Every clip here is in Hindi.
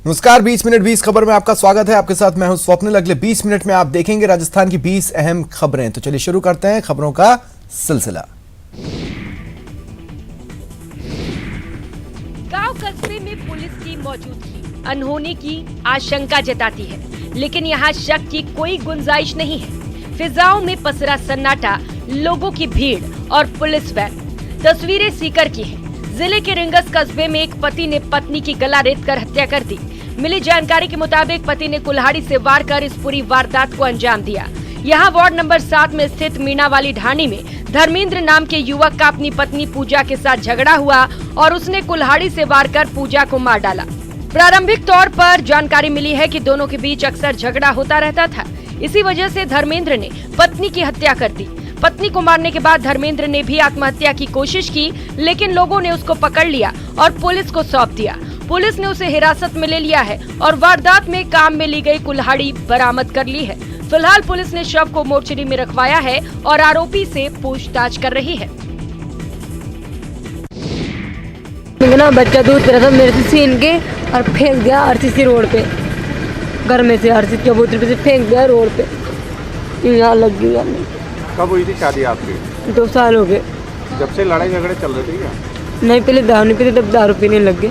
नमस्कार, 20 मिनट 20 खबर में आपका स्वागत है। आपके साथ मैं हूं स्वप्निल। अगले 20 मिनट में आप देखेंगे राजस्थान की 20 अहम खबरें। तो चलिए शुरू करते हैं खबरों का सिलसिला। गांव कस्बे में पुलिस की मौजूदगी अनहोनी की आशंका जताती है, लेकिन यहाँ शक की कोई गुंजाइश नहीं है। फिजाओं में पसरा सन्नाटा, लोगों की भीड़ और पुलिस वैन। तस्वीरें सीकर की हैं। जिले के रिंगस कस्बे में एक पति ने पत्नी की गला रेतकर हत्या कर दी। मिली जानकारी के मुताबिक पति ने कुल्हाड़ी से वार कर इस पूरी वारदात को अंजाम दिया। यहाँ वार्ड नंबर 7 में स्थित मीणा वाली ढाणी में धर्मेंद्र नाम के युवक का अपनी पत्नी पूजा के साथ झगड़ा हुआ और उसने कुल्हाड़ी से वार कर पूजा को मार डाला। प्रारंभिक तौर पर जानकारी मिली है कि दोनों के बीच अक्सर झगड़ा होता रहता था। इसी वजह से धर्मेंद्र ने पत्नी की हत्या कर दी। पत्नी को मारने के बाद धर्मेंद्र ने भी आत्महत्या की कोशिश की, लेकिन लोगों ने उसको पकड़ लिया और पुलिस को सौंप दिया। पुलिस ने उसे हिरासत में ले लिया है और वारदात में काम में ली गई कुल्हाड़ी बरामद कर ली है। फिलहाल पुलिस ने शव को मोर्चरी में रखवाया है और आरोपी से पूछताछ कर रही है। ना बच्चा दूध पी रहा था मेरे से छीन के और फेंक दिया आरसीसी रोड पे। घर में से आरसीसी कबूतर पे से फेंक दिया रोड पे। यहाँ लग गई। कब हुई थी शादी आपकी? 2 साल हो गए। जब से लड़ाई झगड़े चल रहे थे क्या? नहीं, पहले दारू नहीं पीते, तब दारू पीने लग गए।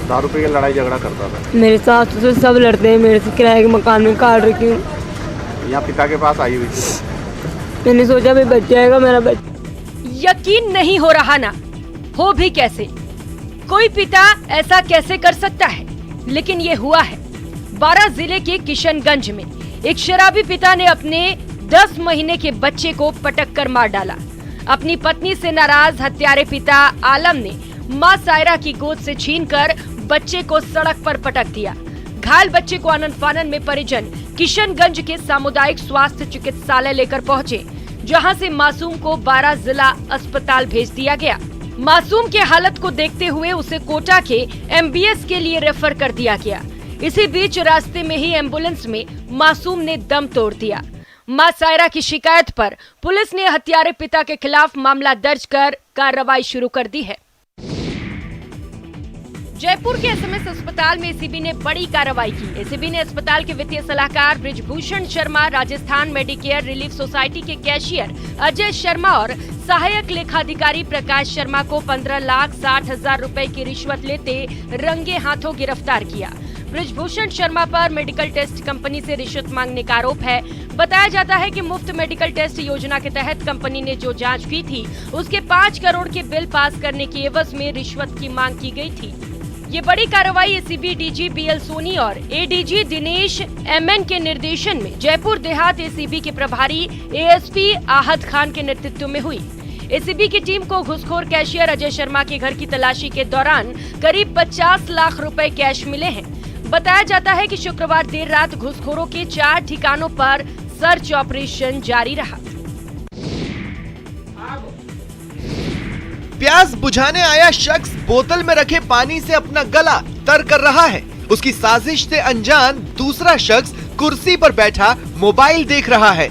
दारू पी के लड़ाई झगड़ा करता था? मेरे सास ससुर सब लड़ते हैं मेरे से। किराए के मकान में काट रखी हूँ। यहाँ पिता के पास आई हुई थी। मैंने सोचा भाई बच जाएगा मेरा बच्चा। यकीन नहीं हो रहा ना, हो भी कैसे? कोई पिता ऐसा कैसे कर सकता है? लेकिन ये हुआ है। 12 जिले के किशनगंज में एक शराबी पिता ने अपने 10 महीने के बच्चे को पटक कर मार डाला। अपनी पत्नी से नाराज हत्यारे पिता आलम ने मां सायरा की गोद से छीनकर बच्चे को सड़क पर पटक दिया। घायल बच्चे को आनन फानन में परिजन किशनगंज के सामुदायिक स्वास्थ्य चिकित्सालय लेकर पहुंचे, जहां से मासूम को 12 जिला अस्पताल भेज दिया गया। मासूम के हालत को देखते हुए उसे कोटा के MBS के लिए रेफर कर दिया गया। इसी बीच रास्ते में ही एम्बुलेंस में मासूम ने दम तोड़ दिया। मां सायरा की शिकायत पर पुलिस ने हत्यारे पिता के खिलाफ मामला दर्ज कर कार्रवाई शुरू कर दी है। जयपुर के SMS अस्पताल में एसीबी ने बड़ी कार्रवाई की। एसीबी ने अस्पताल के वित्तीय सलाहकार Brijbhushan Sharma, Rajasthan medicare relief society के कैशियर अजय शर्मा और सहायक लेखाधिकारी प्रकाश शर्मा को 15,60,000 रुपए की रिश्वत लेते रंगे हाथों गिरफ्तार किया। बृजभूषण शर्मा पर मेडिकल टेस्ट कंपनी से रिश्वत मांगने का आरोप है। बताया जाता है कि मुफ्त मेडिकल टेस्ट योजना के तहत कंपनी ने जो जांच की थी, उसके 5 करोड़ के बिल पास करने की एवज में रिश्वत की मांग की गई थी। ये बड़ी कार्रवाई एसीबी DG BL सोनी और ADG दिनेश MN के निर्देशन में जयपुर देहात एसीबी के प्रभारी ASP आहद खान के नेतृत्व में हुई। एसीबी की टीम को घूसखोर कैशियर अजय शर्मा के घर की तलाशी के दौरान करीब 50 लाख रुपए कैश मिले हैं। बताया जाता है कि शुक्रवार देर रात घूसखोरों के 4 ठिकानों पर सर्च ऑपरेशन जारी रहा। प्यास बुझाने आया शख्स बोतल में रखे पानी से अपना गला तर कर रहा है। उसकी साजिश से अनजान दूसरा शख्स कुर्सी पर बैठा मोबाइल देख रहा है।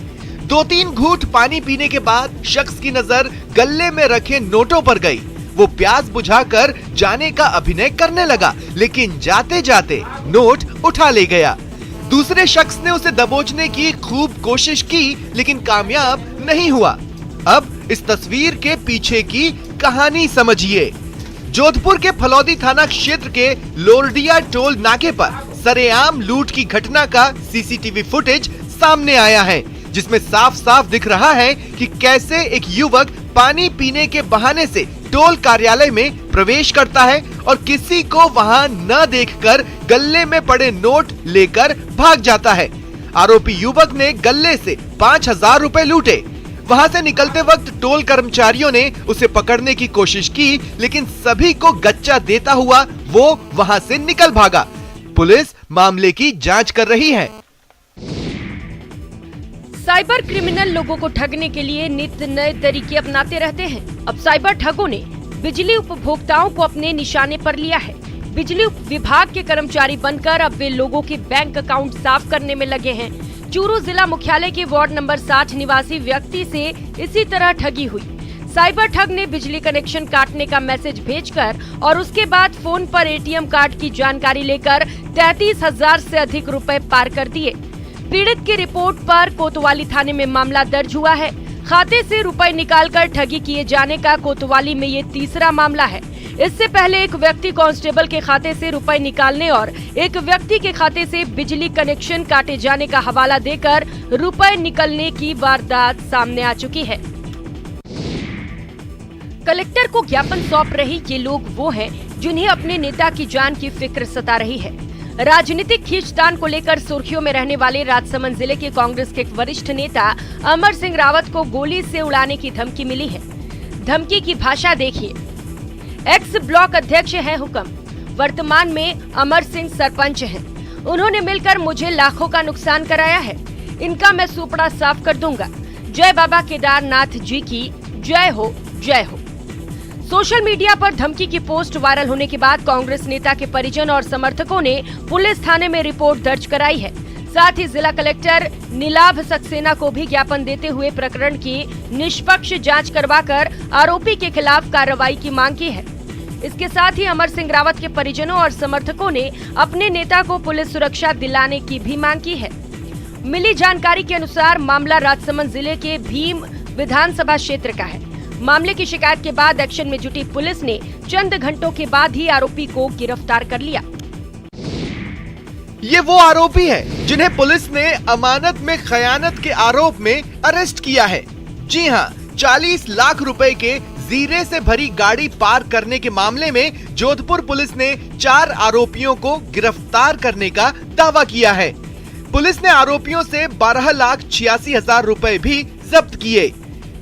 2-3 घूंट पानी पीने के बाद शख्स की नजर गले में रखे नोटों पर गई। वो प्यास बुझाकर जाने का अभिनय करने लगा, लेकिन जाते जाते नोट उठा ले गया। दूसरे शख्स ने उसे दबोचने की खूब कोशिश की, लेकिन कामयाब नहीं हुआ। अब इस तस्वीर के पीछे की कहानी समझिए। जोधपुर के फलौदी थाना क्षेत्र के लोरडिया टोल नाके पर सरेआम लूट की घटना का CCTV फुटेज सामने आया है, जिसमें साफ साफ दिख रहा है कि कैसे एक युवक पानी पीने के बहाने से टोल कार्यालय में प्रवेश करता है और किसी को वहां न देखकर गल्ले में पड़े नोट लेकर भाग जाता है। आरोपी युवक ने गल्ले से 5,000 रुपए लूटे। वहां से निकलते वक्त टोल कर्मचारियों ने उसे पकड़ने की कोशिश की, लेकिन सभी को गच्चा देता हुआ वो वहां से निकल भागा। पुलिस मामले की जांच कर रही है। साइबर क्रिमिनल लोगों को ठगने के लिए नित्य नए तरीके अपनाते रहते हैं। अब साइबर ठगों ने बिजली उपभोक्ताओं को अपने निशाने पर लिया है। बिजली विभाग के कर्मचारी बनकर अब वे लोगों के बैंक अकाउंट साफ करने में लगे हैं। चूरू जिला मुख्यालय के वार्ड नंबर 60 निवासी व्यक्ति से इसी तरह ठगी हुई। साइबर ठग ने बिजली कनेक्शन काटने का मैसेज भेजकर और उसके बाद फोन पर एटीएम कार्ड की जानकारी लेकर 33,000 से अधिक रुपए पार कर दिए। पीड़ित की रिपोर्ट पर कोतवाली थाने में मामला दर्ज हुआ है। खाते से रुपए निकालकर ठगी किए जाने का कोतवाली में ये तीसरा मामला है। इससे पहले एक व्यक्ति कांस्टेबल के खाते से रुपए निकालने और एक व्यक्ति के खाते से बिजली कनेक्शन काटे जाने का हवाला देकर रुपए निकलने की वारदात सामने आ चुकी है। कलेक्टर को ज्ञापन सौंप रहे ये लोग वो हैं जिन्हें अपने नेता की जान की फिक्र सता रही है। राजनीतिक खींचतान को लेकर सुर्खियों में रहने वाले राजसमंद जिले के कांग्रेस के एक वरिष्ठ नेता अमर सिंह रावत को गोली से उड़ाने की धमकी मिली है। धमकी की भाषा देखिए। एक्स ब्लॉक अध्यक्ष है हुक्म, वर्तमान में अमर सिंह सरपंच हैं। उन्होंने मिलकर मुझे लाखों का नुकसान कराया है। इनका मैं सुपड़ा साफ कर दूंगा। जय बाबा केदारनाथ जी की जय हो, जय हो। सोशल मीडिया पर धमकी की पोस्ट वायरल होने के बाद कांग्रेस नेता के परिजन और समर्थकों ने पुलिस थाने में रिपोर्ट दर्ज कराई है। साथ ही जिला कलेक्टर नीलाभ सक्सेना को भी ज्ञापन देते हुए प्रकरण की निष्पक्ष जांच करवाकर आरोपी के खिलाफ कार्रवाई की मांग की है। इसके साथ ही अमर सिंह रावत के परिजनों और समर्थकों ने अपने नेता को पुलिस सुरक्षा दिलाने की भी मांग की है। मिली जानकारी के अनुसार मामला राजसमंद जिले के भीम विधानसभा क्षेत्र का है। मामले की शिकायत के बाद एक्शन में जुटी पुलिस ने चंद घंटों के बाद ही आरोपी को गिरफ्तार कर लिया। ये वो आरोपी है जिन्हें पुलिस ने अमानत में खयानत के आरोप में अरेस्ट किया है। जी हां, 40 लाख रुपए के जीरे से भरी गाड़ी पार करने के मामले में जोधपुर पुलिस ने 4 आरोपियों को गिरफ्तार करने का दावा किया है। पुलिस ने आरोपियों से 12,86,000 रुपए भी जब्त किए।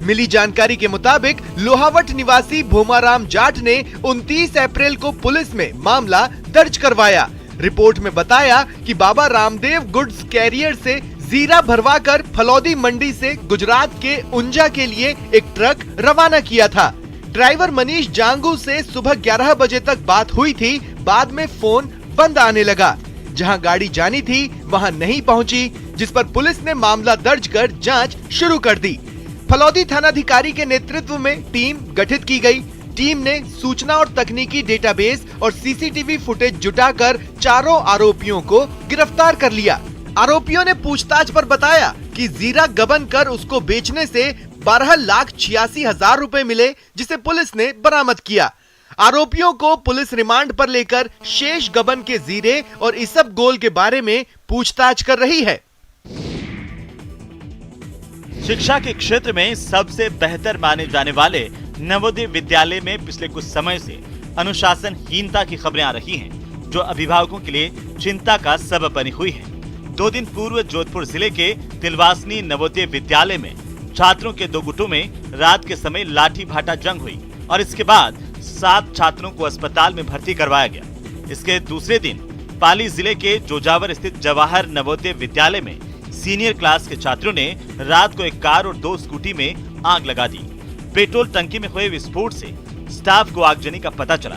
मिली जानकारी के मुताबिक लोहावट निवासी भोमाराम जाट ने 29 अप्रैल को पुलिस में मामला दर्ज करवाया। रिपोर्ट में बताया कि बाबा रामदेव गुड्स कैरियर से जीरा भरवाकर फलौदी मंडी से गुजरात के उंजा के लिए एक ट्रक रवाना किया था। ड्राइवर मनीष जांगू से सुबह 11 बजे तक बात हुई थी। बाद में फोन बंद आने लगा। जहां गाड़ी जानी थी वहां नहीं पहुंची, जिस पर पुलिस ने मामला दर्ज कर जांच शुरू कर दी। फलौदी थानाधिकारी के नेतृत्व में टीम गठित की गई। टीम ने सूचना और तकनीकी डेटाबेस और सीसीटीवी फुटेज जुटाकर चारों आरोपियों को गिरफ्तार कर लिया। आरोपियों ने पूछताछ पर बताया कि जीरा गबन कर उसको बेचने से 12,86,000 रुपए मिले, जिसे पुलिस ने बरामद किया। आरोपियों को पुलिस रिमांड पर लेकर शेष गबन के जीरे और इसबगोल के बारे में पूछताछ कर रही है। शिक्षा के क्षेत्र में सबसे बेहतर माने जाने वाले नवोदय विद्यालय में पिछले कुछ समय से अनुशासनहीनता की खबरें आ रही हैं, जो अभिभावकों के लिए चिंता का सबब बनी हुई है। 2 दिन पूर्व जोधपुर जिले के तिलवासनी नवोदय विद्यालय में छात्रों के 2 गुटों में रात के समय लाठी भाटा जंग हुई और इसके बाद 7 छात्रों को अस्पताल में भर्ती करवाया गया। इसके दूसरे दिन पाली जिले के जोजावर स्थित जवाहर नवोदय विद्यालय में सीनियर क्लास के छात्रों ने रात को एक कार और 2 स्कूटी में आग लगा दी। पेट्रोल टंकी में हुए विस्फोट से स्टाफ को आगजनी का पता चला।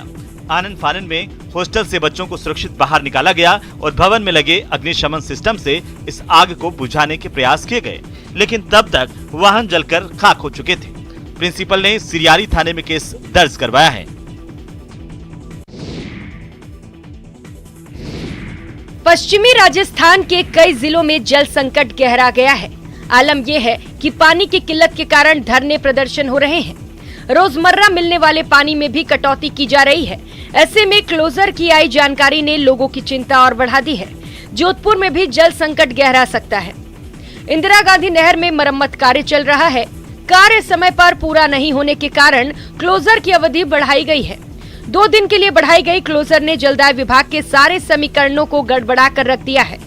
आनन फानन में हॉस्टल से बच्चों को सुरक्षित बाहर निकाला गया और भवन में लगे अग्निशमन सिस्टम से इस आग को बुझाने के प्रयास किए गए, लेकिन तब तक वाहन जलकर खाक हो चुके थे। प्रिंसिपल ने सिरियारी थाने में केस दर्ज करवाया है। पश्चिमी राजस्थान के कई जिलों में जल संकट गहरा गया है। आलम यह है कि पानी की किल्लत के कारण धरने प्रदर्शन हो रहे हैं। रोजमर्रा मिलने वाले पानी में भी कटौती की जा रही है। ऐसे में क्लोजर की आई जानकारी ने लोगों की चिंता और बढ़ा दी है। जोधपुर में भी जल संकट गहरा सकता है। इंदिरा गांधी नहर में मरम्मत कार्य चल रहा है। कार्य समय पर पूरा नहीं होने के कारण क्लोजर की अवधि बढ़ाई गई है। 2 दिन के लिए बढ़ाई गई क्लोजर ने जलदाय विभाग के सारे समीकरणों को गड़बड़ा कर रख दिया है।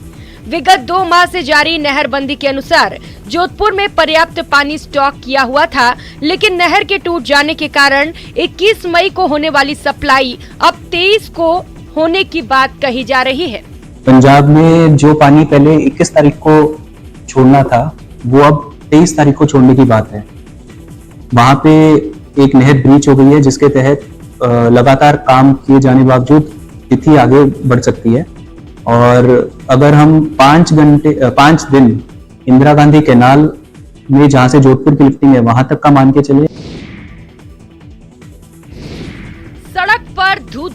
विगत 2 माह से जारी नहरबंदी के अनुसार जोधपुर में पर्याप्त पानी स्टॉक किया हुआ था, लेकिन नहर के टूट जाने के कारण 21 मई को होने वाली सप्लाई अब 23 को होने की बात कही जा रही है। पंजाब में जो पानी पहले 21 तारीख को छोड़ना था, वो अब 23 तारीख को छोड़ने की बात है। वहां पे एक नहर ब्रीच हो गई है, जिसके तहत लगातार काम किए जाने बावजूद तिथि आगे बढ़ सकती है। और अगर हम 5 दिन इंदिरा गांधी कैनाल में, जहां से जोधपुर की लिफ्टिंग है, वहां तक का मान के चले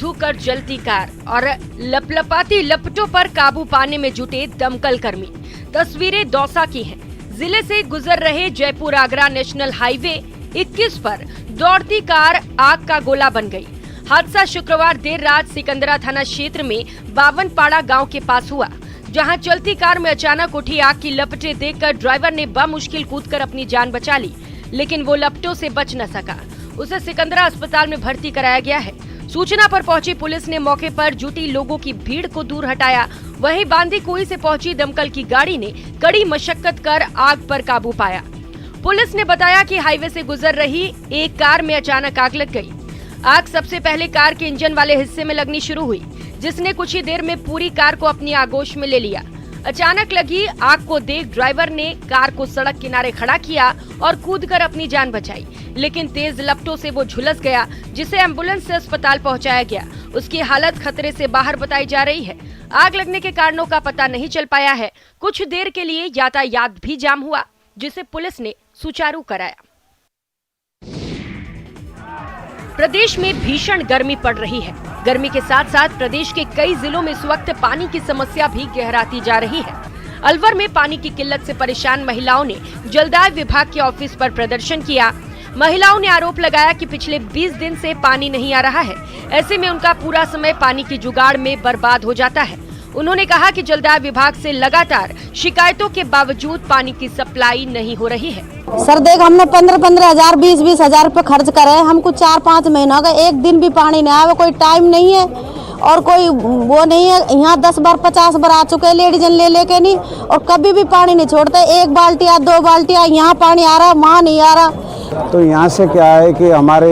धू कर जलती कार और लपलपाती लपटों पर काबू पाने में जुटे दमकल कर्मी। तस्वीरें दौसा की हैं। जिले से गुजर रहे जयपुर आगरा नेशनल हाईवे 21 पर दौड़ती कार आग का गोला बन गई। हादसा शुक्रवार देर रात सिकंदरा थाना क्षेत्र में बावनपाड़ा गांव के पास हुआ, जहां चलती कार में अचानक उठी आग की लपटें देखकर ड्राइवर ने बमुश्किल कूदकर अपनी जान बचा ली, लेकिन वो लपटों से बच न सका। उसे सिकंदरा अस्पताल में भर्ती कराया गया है। सूचना पर पहुंची पुलिस ने मौके पर जुटी लोगों की भीड़ को दूर हटाया। वहीं बांदी कुई से पहुंची दमकल की गाड़ी ने कड़ी मशक्कत कर आग पर काबू पाया। पुलिस ने बताया कि हाईवे से गुजर रही एक कार में अचानक आग लग गई। आग सबसे पहले कार के इंजन वाले हिस्से में लगनी शुरू हुई, जिसने कुछ ही देर में पूरी कार को अपनी आगोश में ले लिया। अचानक लगी आग को देख ड्राइवर ने कार को सड़क किनारे खड़ा किया और कूदकर अपनी जान बचाई, लेकिन तेज लपटों से वो झुलस गया, जिसे एम्बुलेंस से अस्पताल पहुंचाया गया। उसकी हालत खतरे से बाहर बताई जा रही है। आग लगने के कारणों का पता नहीं चल पाया है। कुछ देर के लिए यातायात भी जाम हुआ, जिसे पुलिस ने सुचारू कराया। प्रदेश में भीषण गर्मी पड़ रही है। गर्मी के साथ साथ प्रदेश के कई जिलों में इस वक्त पानी की समस्या भी गहराती जा रही है। अलवर में पानी की किल्लत से परेशान महिलाओं ने जलदाय विभाग के ऑफिस पर प्रदर्शन किया। महिलाओं ने आरोप लगाया कि पिछले 20 दिन से पानी नहीं आ रहा है। ऐसे में उनका पूरा समय पानी की जुगाड़ में बर्बाद हो जाता है। उन्होंने कहा कि जलदाय विभाग से लगातार शिकायतों के बावजूद पानी की सप्लाई नहीं हो रही है। सर देख, हमने 15-15 हजार 20-20 हजार रुपए खर्च करे, हमको 4-5 महीना का एक दिन भी पानी नहीं आया। कोई टाइम नहीं है और कोई वो नहीं है। यहाँ 10 बार 50 बार आ चुके हैं लेडीजन ले लेके नहीं, और कभी भी पानी नहीं छोड़ते। 1 बाल्टी या 2 बाल्टियाँ यहाँ पानी आ रहा, वहाँ नहीं आ रहा। तो यहाँ से क्या है कि हमारे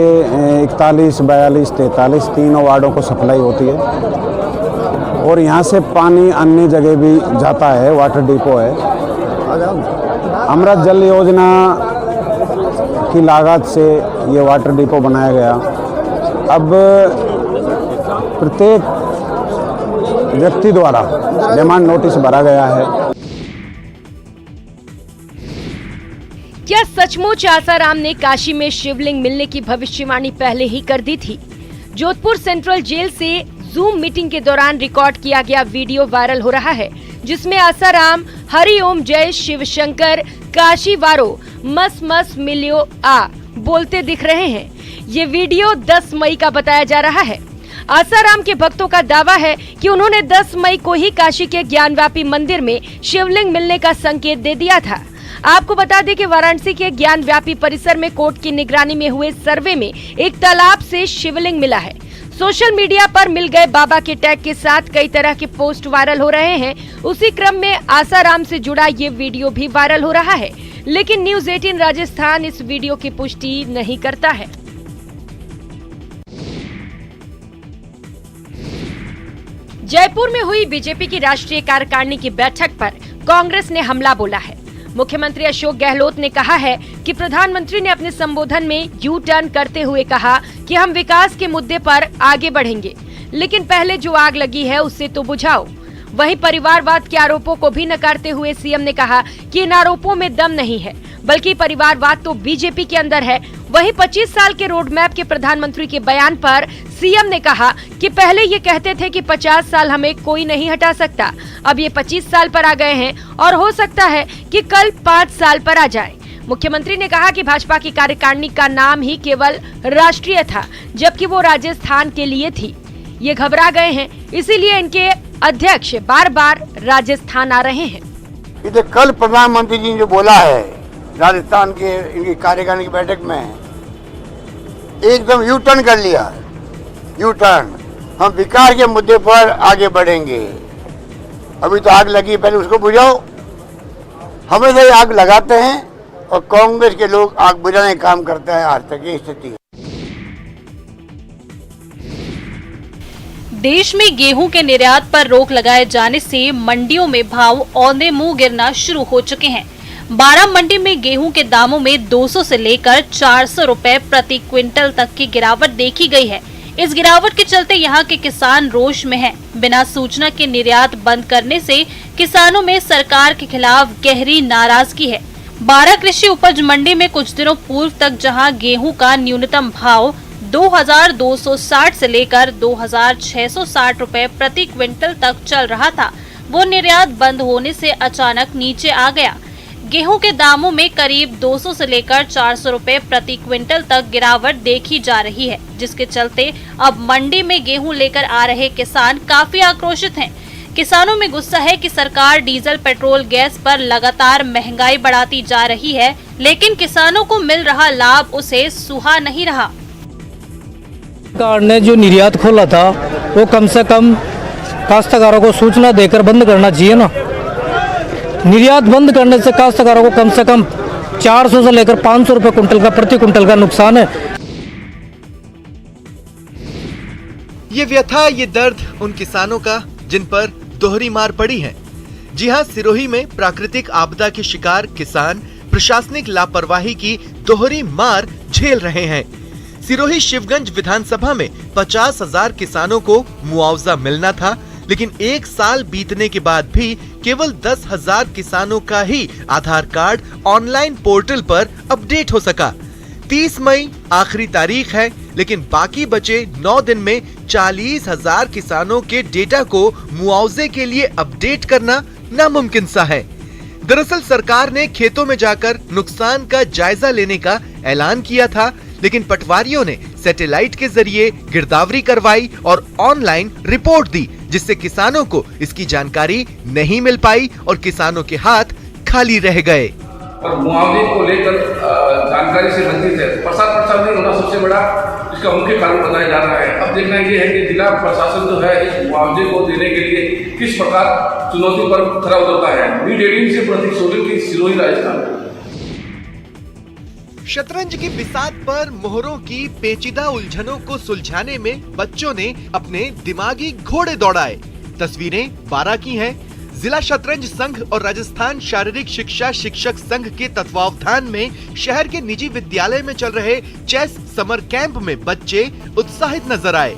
41, 42, 43 तीनों वार्डों को सप्लाई होती है, और यहाँ से पानी अन्य जगह भी जाता है। वाटर डिपो है। अमृत जल योजना की लागत से ये वाटर डिपो बनाया गया। अब प्रत्येक व्यक्ति द्वारा डिमांड नोटिस भरा गया है। क्या सचमुच आसाराम ने काशी में शिवलिंग मिलने की भविष्यवाणी पहले ही कर दी थी? जोधपुर सेंट्रल जेल से जूम मीटिंग के दौरान रिकॉर्ड किया गया वीडियो वायरल हो रहा है, जिसमें आसाराम हरि ओम जय शिव शंकर काशी वारो मस मस मिलियो आ बोलते दिख रहे हैं। ये वीडियो 10 मई का बताया जा रहा है। आसाराम के भक्तों का दावा है कि उन्होंने 10 मई को ही काशी के ज्ञानव्यापी मंदिर में शिवलिंग मिलने का संकेत दे दिया था। आपको बता दें कि वाराणसी के ज्ञानव्यापी परिसर में कोर्ट की निगरानी में हुए सर्वे में एक तालाब से शिवलिंग मिला है। सोशल मीडिया पर मिल गए बाबा के टैग के साथ कई तरह के पोस्ट वायरल हो रहे हैं। उसी क्रम में आसाराम से जुड़ा ये वीडियो भी वायरल हो रहा है, लेकिन न्यूज़ 18 राजस्थान इस वीडियो की पुष्टि नहीं करता है। जयपुर में हुई बीजेपी की राष्ट्रीय कार्यकारिणी की बैठक पर कांग्रेस ने हमला बोला है। मुख्यमंत्री अशोक गहलोत ने कहा है कि प्रधानमंत्री ने अपने संबोधन में यू टर्न करते हुए कहा कि हम विकास के मुद्दे पर आगे बढ़ेंगे, लेकिन पहले जो आग लगी है उससे तो बुझाओ। वहीं परिवारवाद के आरोपों को भी नकारते हुए सीएम ने कहा कि इन आरोपों में दम नहीं है, बल्कि परिवारवाद तो बीजेपी के अंदर है। वहीं 25 साल के रोड मैप के प्रधानमंत्री के बयान पर सीएम ने कहा कि पहले ये कहते थे कि 50 साल हमें कोई नहीं हटा सकता, अब ये 25 साल पर आ गए हैं और हो सकता है कि कल 5 साल पर आ जाए। मुख्यमंत्री ने कहा कि भाजपा की कार्यकारिणी का नाम ही केवल राष्ट्रीय था, जबकि वो राजस्थान के लिए थी। ये घबरा गए हैं, इसीलिए इनके अध्यक्ष बार बार राजस्थान आ रहे हैं। इधर कल प्रधानमंत्री जी ने जो बोला है राजस्थान के इनकी कार्यकारिणी की बैठक में, एकदम यू टर्न कर लिया। यू टर्न, हम विकास के मुद्दे पर आगे बढ़ेंगे। अभी तो आग लगी, पहले उसको बुझाओ। हमेशा ही आग लगाते हैं और कांग्रेस के लोग आग बुझाने का काम करते हैं। आज तक ये स्थिति है। देश में गेहूं के निर्यात पर रोक लगाए जाने से मंडियों में भाव औंधे मुंह गिरना शुरू हो चुके हैं। 12 मंडी में गेहूं के दामों में 200 से लेकर 400 रुपए प्रति क्विंटल तक की गिरावट देखी गई है। इस गिरावट के चलते यहां के किसान रोष में हैं। बिना सूचना के निर्यात बंद करने से किसानों में सरकार के खिलाफ गहरी नाराजगी है। 12 कृषि उपज मंडी में कुछ दिनों पूर्व तक जहां गेहूं का न्यूनतम भाव 2260 से लेकर 2660 रुपए प्रति क्विंटल तक चल रहा था, वो निर्यात बंद होने से अचानक नीचे आ गया। गेहूं के दामों में करीब 200 से लेकर 400 रुपए प्रति क्विंटल तक गिरावट देखी जा रही है, जिसके चलते अब मंडी में गेहूं लेकर आ रहे किसान काफी आक्रोशित हैं। किसानों में गुस्सा है कि सरकार डीजल, पेट्रोल, गैस पर लगातार महंगाई बढ़ाती जा रही है, लेकिन किसानों को मिल रहा लाभ उसे सुहा नहीं रहा। सरकार ने जो निर्यात खोला था वो कम से कम काश्तकारों को सूचना देकर बंद करना चाहिए ना। निर्यात बंद करने से काश्तकारों को कम से कम 400 से लेकर 500 रुपए कुंटल का प्रति कुंटल का नुकसान है। ये व्यथा, ये दर्द उन किसानों का जिन पर दोहरी मार पड़ी है। जी हां, सिरोही में प्राकृतिक आपदा के शिकार किसान प्रशासनिक लापरवाही की दोहरी मार झेल रहे हैं। सिरोही शिवगंज विधानसभा में 50,000 किसानों को मुआवजा मिलना था, लेकिन 1 साल बीतने के बाद भी केवल 10,000 किसानों का ही आधार कार्ड ऑनलाइन पोर्टल पर अपडेट हो सका। 30 मई आखिरी तारीख है, लेकिन बाकी बचे 9 दिन में 40,000 किसानों के डेटा को मुआवजे के लिए अपडेट करना नामुमकिन सा है। दरअसल सरकार ने खेतों में जाकर नुकसान का जायजा लेने का ऐलान किया था, लेकिन पटवारियों ने सैटेलाइट के जरिए गिरदावरी करवाई और ऑनलाइन रिपोर्ट दी, जिससे किसानों को इसकी जानकारी नहीं मिल पाई और किसानों के हाथ खाली रह गए। और मुआवजे को लेकर जानकारी से वंचित है। प्रसार नहीं होना सबसे बड़ा इसका मुख्य कारण बताया जा रहा है। अब देखना ये है कि जिला प्रशासन जो है इस मुआवजे को देने के लिए किस प्रकार चुनौती पर खरा उतरता है। मीडिया से प्रतीक सोलंकी, सिरोही, राजस्थान। शतरंज की बिसात पर मोहरों की पेचीदा उलझनों को सुलझाने में बच्चों ने अपने दिमागी घोड़े दौड़ाए। तस्वीरें 12 की हैं। जिला शतरंज संघ और राजस्थान शारीरिक शिक्षा शिक्षक संघ के तत्वावधान में शहर के निजी विद्यालय में चल रहे चेस समर कैंप में बच्चे उत्साहित नजर आए।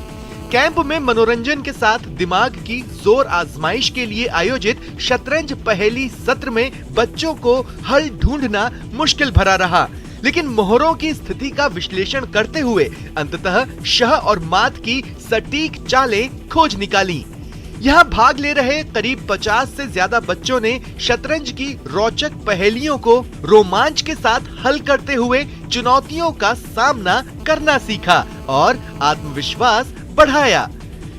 कैंप में मनोरंजन के साथ दिमाग की जोर आजमाइश के लिए आयोजित शतरंज पहेली सत्र में बच्चों को हल ढूंढना मुश्किल भरा रहा, लेकिन मोहरों की स्थिति का विश्लेषण करते हुए अंततः शह और मात की सटीक चालें खोज निकाली। यहाँ भाग ले रहे करीब 50 से ज्यादा बच्चों ने शतरंज की रोचक पहेलियों को रोमांच के साथ हल करते हुए चुनौतियों का सामना करना सीखा और आत्मविश्वास बढ़ाया।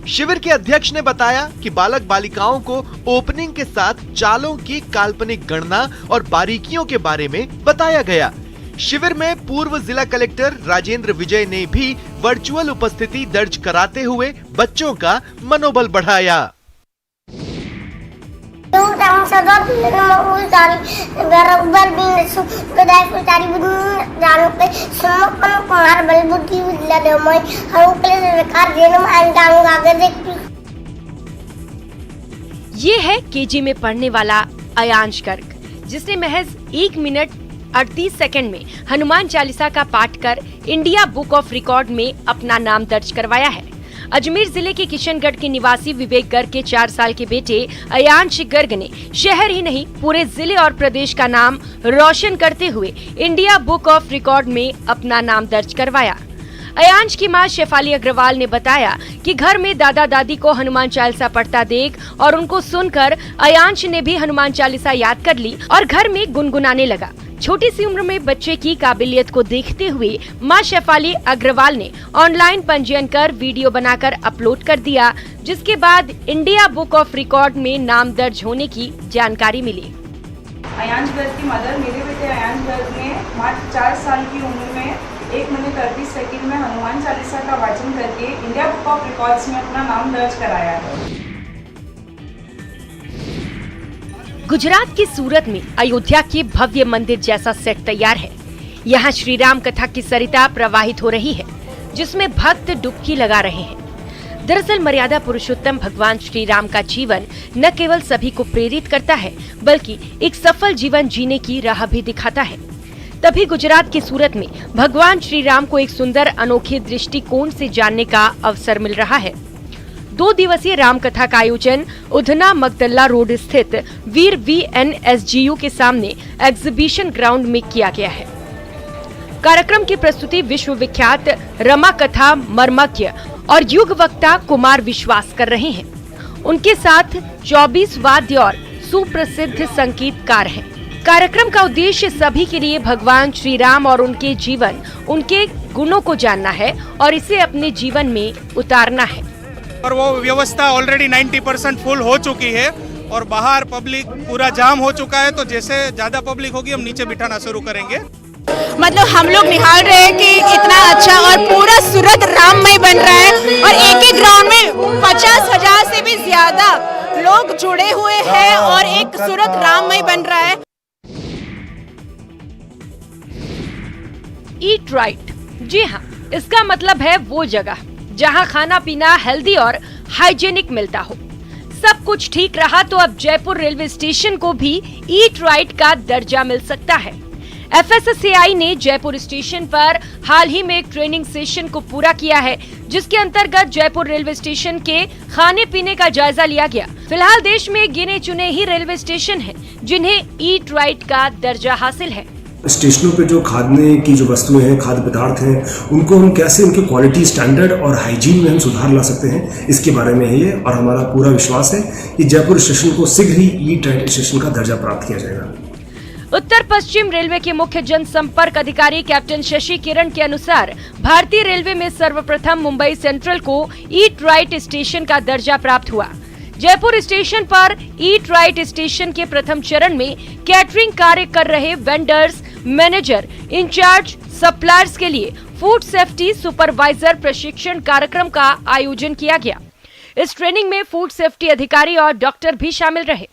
शिविर के अध्यक्ष ने बताया कि बालक बालिकाओं को ओपनिंग के साथ चालों की काल्पनिक गणना और बारीकियों के बारे में बताया गया। शिविर में पूर्व जिला कलेक्टर राजेंद्र विजय ने भी वर्चुअल उपस्थिति दर्ज कराते हुए बच्चों का मनोबल बढ़ाया। ये है केजी में पढ़ने वाला अयांश गर्ग, जिसने महज 1 मिनट 38 सेकंड में हनुमान चालीसा का पाठ कर इंडिया बुक ऑफ रिकॉर्ड में अपना नाम दर्ज करवाया है। अजमेर जिले के किशनगढ़ के निवासी विवेक गर्ग के 4 साल के बेटे अयांश गर्ग ने शहर ही नहीं पूरे जिले और प्रदेश का नाम रोशन करते हुए इंडिया बुक ऑफ रिकॉर्ड में अपना नाम दर्ज करवाया। अयांश की मां शेफाली अग्रवाल ने बताया कि घर में दादा दादी को हनुमान चालीसा पढ़ता देख और उनको सुनकर अयांश ने भी हनुमान चालीसा याद कर ली और घर में गुनगुनाने लगा। छोटी सी उम्र में बच्चे की काबिलियत को देखते हुए मां शेफाली अग्रवाल ने ऑनलाइन पंजीयन कर वीडियो बनाकर अपलोड कर दिया, जिसके बाद इंडिया बुक ऑफ रिकॉर्ड में नाम दर्ज होने की जानकारी मिली। अयांश गर्ग की मदर मेरे बेटे अयांश गर्ग ने मात्र 4 साल की उम्र में 1 मिनट 38 सेकंड में हनुमान चालीसा का वाचन करके इंडिया बुक ऑफ रिकॉर्ड्स में अपना नाम दर्ज कराया है। गुजरात की सूरत में अयोध्या के भव्य मंदिर जैसा सेट तैयार है। यहाँ श्री राम कथा की सरिता प्रवाहित हो रही है, जिसमें भक्त डुबकी लगा रहे हैं। दरअसल मर्यादा पुरुषोत्तम भगवान श्री राम का जीवन न केवल सभी को प्रेरित करता है, बल्कि एक सफल जीवन जीने की राह भी दिखाता है। तभी गुजरात की सूरत में भगवान श्री राम को एक सुंदर अनोखे दृष्टिकोण से जानने का अवसर मिल रहा है। 2 दिवसीय राम कथा का आयोजन उधना मगदल्ला रोड स्थित वीर VNSGU के सामने एग्जीबिशन ग्राउंड में किया गया है। कार्यक्रम की प्रस्तुति विश्व विख्यात रमा कथा मर्मज्ञ और युग वक्ता कुमार विश्वास कर रहे हैं। उनके साथ 24 वाद्य और सुप्रसिद्ध संगीतकार हैं। कार्यक्रम का उद्देश्य सभी के लिए भगवान श्री राम और उनके जीवन, उनके गुणों को जानना है और इसे अपने जीवन में उतारना है। और वो व्यवस्था ऑलरेडी 90% फुल हो चुकी है और बाहर पब्लिक पूरा जाम हो चुका है, तो जैसे ज्यादा पब्लिक होगी हम नीचे बिठाना शुरू करेंगे। मतलब हम लोग निहाल रहे हैं कि इतना अच्छा और पूरा सूरत राममय बन रहा है और एक ही ग्राउंड में 50,000 से भी ज्यादा लोग जुड़े हुए हैं और एक सूरत राममय बन रहा है। ईट राइट, जी हाँ, इसका मतलब है वो जगह जहाँ खाना पीना हेल्दी और हाइजेनिक मिलता हो। सब कुछ ठीक रहा तो अब जयपुर रेलवे स्टेशन को भी ईट राइट का दर्जा मिल सकता है। FSSAI ने जयपुर स्टेशन पर हाल ही में एक ट्रेनिंग सेशन को पूरा किया है, जिसके अंतर्गत जयपुर रेलवे स्टेशन के खाने पीने का जायजा लिया गया। फिलहाल देश में गिने चुने ही रेलवे स्टेशन हैं, जिन्हें ईट राइट का दर्जा हासिल है। स्टेशनों पे जो खाने की जो वस्तुएं हैं, खाद्य पदार्थ हैं, उनको हम कैसे उनके क्वालिटी स्टैंडर्ड और हाइजीन में हम सुधार ला सकते हैं, इसके बारे में है ये। और हमारा पूरा विश्वास है कि जयपुर स्टेशन को शीघ्र ही ईट राइट स्टेशन का दर्जा प्राप्त किया जाएगा। उत्तर पश्चिम रेलवे के मुख्य जनसंपर्क अधिकारी कैप्टन शशि किरण के अनुसार भारतीय रेलवे में सर्वप्रथम मुंबई सेंट्रल को ईट राइट स्टेशन का दर्जा प्राप्त हुआ। जयपुर स्टेशन पर ईट राइट स्टेशन के प्रथम चरण में कैटरिंग कार्य कर रहे वेंडर्स, मैनेजर, इंचार्ज, सप्लायर्स के लिए फूड सेफ्टी सुपरवाइजर प्रशिक्षण कार्यक्रम का आयोजन किया गया। इस ट्रेनिंग में फूड सेफ्टी अधिकारी और डॉक्टर भी शामिल रहे।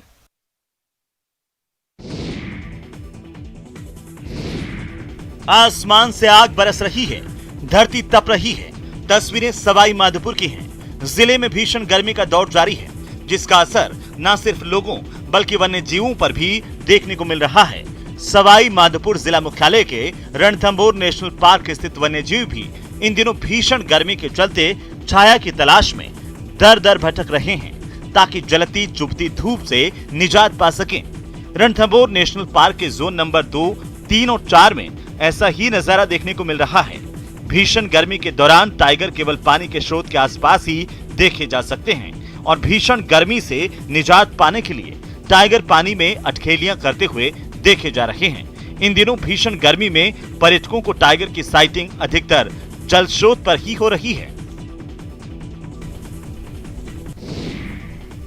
आसमान से आग बरस रही है, धरती तप रही है। तस्वीरें सवाई माधोपुर की हैं। जिले में भीषण गर्मी का दौर जारी है, जिसका असर न सिर्फ लोगों बल्कि वन्य जीवों पर भी देखने को मिल रहा है। सवाई माधोपुर जिला मुख्यालय के रणथंभौर नेशनल पार्क स्थित वन्य जीव भी इन दिनों भीषण गर्मी के चलते छाया की तलाश में दर दर भटक रहे हैं, ताकि जलती चुभती धूप से निजात पा सकें। रणथंभौर नेशनल पार्क के जोन नंबर 2, 3 और 4 में ऐसा ही नजारा देखने को मिल रहा है। भीषण गर्मी के दौरान टाइगर केवल पानी के स्रोत के आसपास ही देखे जा सकते हैं और भीषण गर्मी से निजात पाने के लिए टाइगर पानी में अटखेलियां करते हुए देखे जा रहे हैं। इन दिनों भीषण गर्मी में पर्यटकों को टाइगर की साइटिंग अधिकतर जल स्रोत पर ही हो रही है।